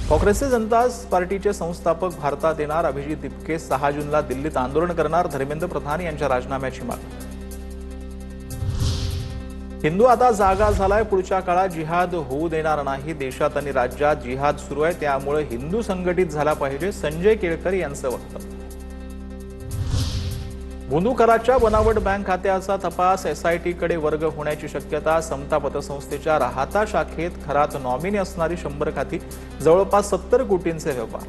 काँग्रेसचे जनता पार्टीचे संस्थापक भारतात येणार, अभिजित दिपके 6 जूनला दिल्लीत आंदोलन करणार, धर्मेंद्र प्रधान यांच्या राजीनाम्याची मागणी. हिंदू आता जागा झालाय, पुढच्या काळात जिहाद होऊ देणार नाही. देशात आणि राज्यात जिहाद सुरू आहे, त्यामुळे हिंदू संघटित झाला पाहिजे, संजय केळकर यांचं वक्तव्य. भोंदूकराच्या बनावट बँक खात्याचा तपास SIT-कडे वर्ग होण्याची शक्यता. समता पतसंस्थेच्या राहाता शाखेत खरात नॉमिनी असणारी 100 खाती, जवळपास 70 कोटींचे व्यवहार.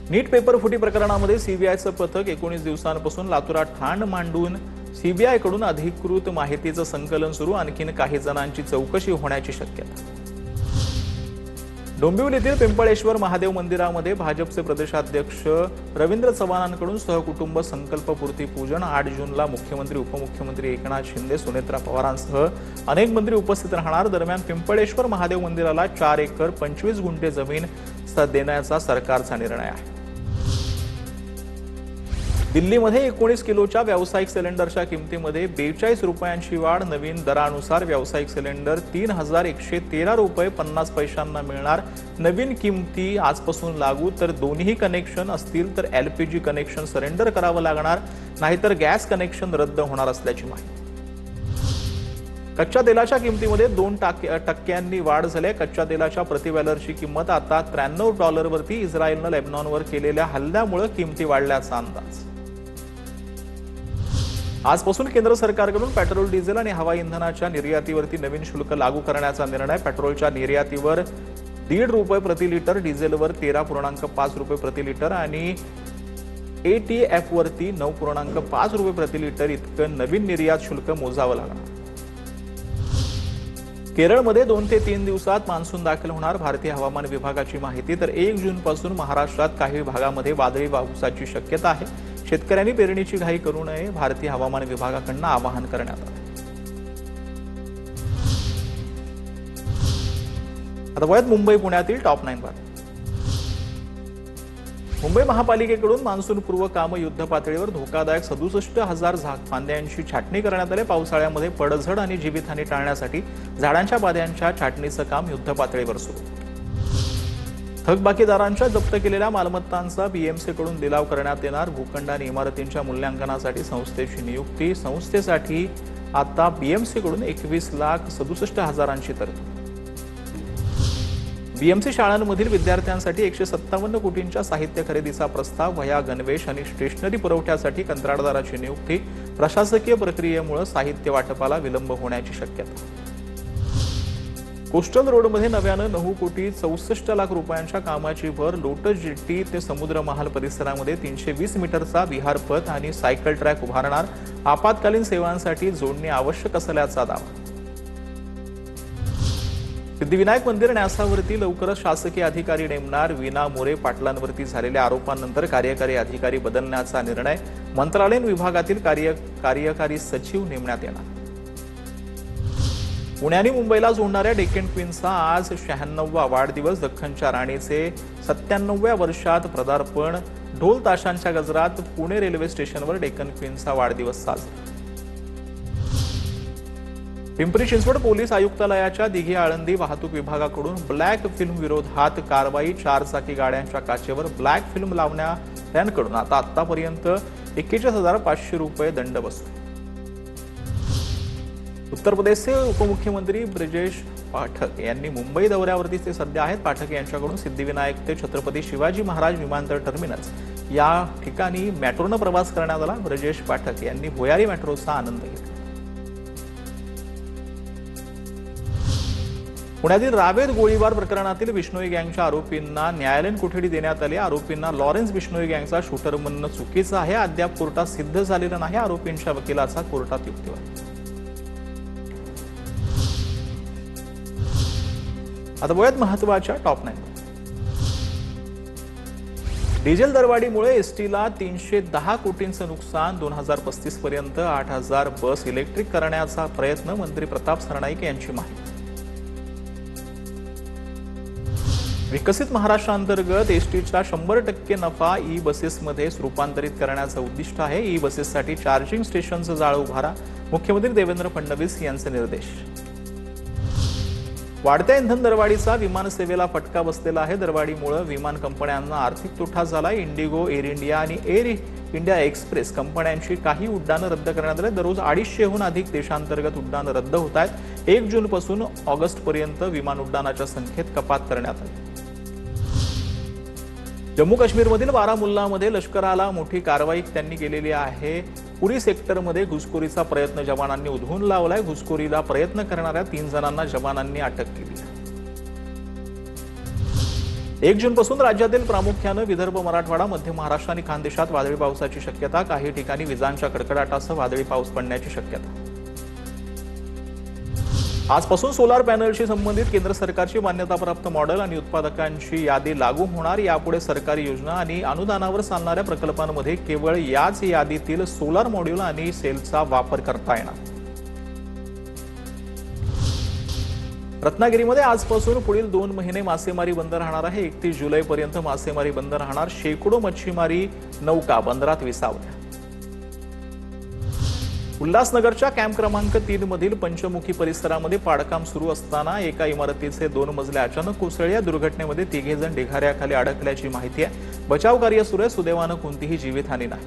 नीट पेपर फुटी प्रकरणामध्ये सीबीआयचं पथक 19 दिवसांपासून लातूरात ठाण मांडून सीबीआयकडून अधिकृत माहितीचं संकलन सुरू. आणखीन काही जणांची चौकशी होण्याची शक्यता. डोंबिवलीतील पिंपळेश्वर महादेव मंदिरामध्ये भाजपचे प्रदेशाध्यक्ष रवींद्र चव्हाणांकडून सहकुटुंब संकल्पपूर्ती पूजन. 8 जूनला मुख्यमंत्री, उपमुख्यमंत्री एकनाथ शिंदे, सुनेत्रा पवारांसह अनेक मंत्री उपस्थित राहणार. दरम्यान पिंपळेश्वर महादेव मंदिराला 4 एकर 25 गुंठे जमीन देण्याचा सरकारचा निर्णय आहे. दिल्लीमध्ये 19 किलोच्या व्यावसायिक सिलेंडरच्या किमतीमध्ये 42 रुपयांची वाढ. नवीन दरानुसार व्यावसायिक सिलेंडर 3113 रुपये 50 पैशांना मिळणार. नवीन किमती आजपासून लागू. तर दोन्ही कनेक्शन असतील तर LPG कनेक्शन सरेंडर करावं लागणार, नाहीतर गॅस कनेक्शन रद्द होणार असल्याची माहिती. कच्च्या तेलाच्या किमतीमध्ये 2% वाढ झाली. कच्च्या तेलाच्या प्रति बॅलरची किंमत आता $93 वरती. इस्रायलनं लेबनॉनवर केलेल्या हल्ल्यामुळे किमती वाढल्याचा अंदाज. आजपासून केंद्र सरकारकडून पेट्रोल, डिझेल आणि हवाई इंधनाच्या निर्यातीवरती नवीन शुल्क लागू करण्याचा निर्णय. पेट्रोलच्या निर्यातीवर ₹1.5 प्रति लिटर, डिझेलवर 13.5 रुपये प्रति लिटर आणि ATF वरती 9.5 रुपये प्रति लिटर इतकं नवीन निर्यात शुल्क मोजावं लागणार. केरळमध्ये 2 ते 3 दिवसात मान्सून दाखल होणार, भारतीय हवामान विभागाची माहिती. तर 1 जूनपासून महाराष्ट्रात काही भागामध्ये वादळी पावसाची शक्यता आहे. शेतकऱ्यांनी पेरणीची घाई करू नये, भारतीय हवामान विभागाकडून आवाहन करण्यात आलं. आता वयात मुंबई पुण्यातील टॉप 9 बातम्या. मुंबई महापालिकेकडून मान्सूनपूर्व कामं युद्ध पातळीवर. धोकादायक 67,000 फांद्यांची छाटणी करण्यात आली. पावसाळ्यामध्ये पडझड आणि जीवितहानी टाळण्यासाठी झाडांच्या पाद्यांच्या छाटणीचं काम युद्ध पातळीवर सुरू. थकबाकीदारांच्या जप्त केलेल्या मालमत्तांचा BMCकडून लिलाव करण्यात येणार. भूखंड आणि इमारतींच्या मूल्यांकनासाठी संस्थेची नियुक्ती. संस्थेसाठी आता BMCकडून 21,67,000ची तरतूद. BMC शाळांमधील विद्यार्थ्यांसाठी 157 कोटींच्या साहित्य खरेदीचा प्रस्ताव. वह्या, गणवेश आणि स्टेशनरी पुरवठ्यासाठी कंत्राटदाराची नियुक्ती. प्रशासकीय प्रक्रियेमुळे साहित्य वाटपाला विलंब होण्याची शक्यता. कोस्टल रोडमध्ये नव्यानं 9 कोटी 64 लाख रुपयांच्या कामाची भर. लोटस जेट्टी ते समुद्र महाल परिसरामध्ये 320 मीटरचा विहार पथ आणि सायकल ट्रॅक उभारणार. आपत्कालीन सेवांसाठी जोडणी आवश्यक असल्याचा दावा. सिद्धिविनायक मंदिर न्यासावरती लवकरच शासकीय अधिकारी नेमणार. वीणा मोरे पाटलांवरती झालेल्या आरोपांनंतर कार्यकारी अधिकारी बदलण्याचा निर्णय. मंत्रालयीन विभागातील कार्यकारी सचिव नेमण्यात येणार. पुणे आणि मुंबईला जोडणाऱ्या डेक्कन क्वीनचा आज 96वा वाढदिवस. दख्खनच्या राणीचे 97व्या वर्षात पदार्पण. ढोल ताशांच्या गजरात पुणे रेल्वे स्टेशनवर डेक्कन क्वीनचा वाढदिवस साजरा. पिंपरी चिंचवड पोलीस आयुक्तालयाच्या दिघे आळंदी वाहतूक विभागाकडून ब्लॅक फिल्म विरोधात कारवाई. 4 चाकी गाड्यांच्या काचेवर ब्लॅक फिल्म लावणाऱ्यांकडून आतापर्यंत 41,500 रुपये दंड वसूल. उत्तर प्रदेशचे उपमुख्यमंत्री ब्रजेश पाठक यांनी मुंबई दौऱ्यावरती ते सध्या आहेत. पाठक यांच्याकडून सिद्धिविनायक ते छत्रपती शिवाजी महाराज विमानतळ टर्मिनस या ठिकाणी मेट्रोनं प्रवास करण्यात आला. ब्रजेश पाठक यांनी भुयारी मेट्रोचा आनंद घेतला. पुण्यातील रावेत गोळीबार प्रकरणातील बिश्नोई गँगच्या आरोपींना न्यायालयीन कोठडी देण्यात आली. आरोपींना लॉरेन्स बिश्नोई गँगचा शूटर म्हणणं चुकीचं आहे. अद्याप कोर्टात सिद्ध झालेलं नाही. आरोपींच्या वकिलाचा कोर्टात युक्तिवाद. आता वयात महत्वाच्या टॉप 9. डिझेल दरवाढीमुळे एसटीला 310 कोटींचं नुकसान. 2035 पर्यंत 8,000 बस इलेक्ट्रिक करण्याचा प्रयत्न. मंत्री प्रताप सरनाईक यांची माहिती. विकसित महाराष्ट्रांतर्गत एसटीचा 100% नफा ई बसेसमध्ये रूपांतरित करण्याचं उद्दिष्ट आहे. ई बसेससाठी चार्जिंग स्टेशनचं जाळं उभारा. मुख्यमंत्री देवेंद्र फडणवीस यांचे निर्देश. वाढत्या इंधन दरवाढीचा विमानसेवेला फटका बसलेला आहे. दरवाढीमुळे विमान कंपन्यांना आर्थिक तोटा झाला. इंडिगो, एअर इंडिया आणि एअर इंडिया एक्सप्रेस कंपन्यांची काही उड्डाणं रद्द करण्यात आली. दररोज 250हून अधिक देशांतर्गत उड्डाणं रद्द होत आहेत. 1 जूनपासून ऑगस्टपर्यंत विमान उड्डाणाच्या संख्येत कपात करण्यात आली. जम्मू काश्मीरमधील बारामुल्लामध्ये लष्कराला मोठी कारवाई त्यांनी केलेली आहे. पुरी सेक्टरमध्ये घुसखोरीचा प्रयत्न जवानांनी उधळून लावलाय. घुसखोरीला प्रयत्न करणाऱ्या 3 जणांना जवानांनी अटक केली. 1 जूनपासून राज्यातील प्रामुख्यानं विदर्भ, मराठवाडा, मध्य महाराष्ट्र आणि खानदेशात वादळी पावसाची शक्यता. काही ठिकाणी विजांच्या कडकडाटासह वादळी पाऊस पडण्याची शक्यता. आजपासून सोलार पॅनलशी संबंधित केंद्र सरकारची मान्यताप्राप्त मॉडेल आणि उत्पादकांची यादी लागू होणार. यापुढे सरकारी योजना आणि अनुदानावर चालणाऱ्या प्रकल्पांमध्ये केवळ याच यादीतील सोलार मॉड्यूल आणि सेलचा वापर करता येणार. रत्नागिरीमध्ये आजपासून पुढील 2 महिने मासेमारी बंद राहणार आहे. 31 जुलैपर्यंत मासेमारी बंद राहणार. शेकडो मच्छीमारी नौका बंदरात विसावल्या. उल्हासनगरच्या कॅम्प क्रमांक 3 मधील पंचमुखी परिसरामध्ये पाडकाम सुरू असताना एका इमारतीचे 2 मजले अचानक कोसळले. या दुर्घटनेमध्ये 3 जण ढिगाऱ्याखाली अडकल्याची माहिती आहे. बचाव कार्य सुरू आहे. सुदैवानं कोणतीही जीवितहानी नाही.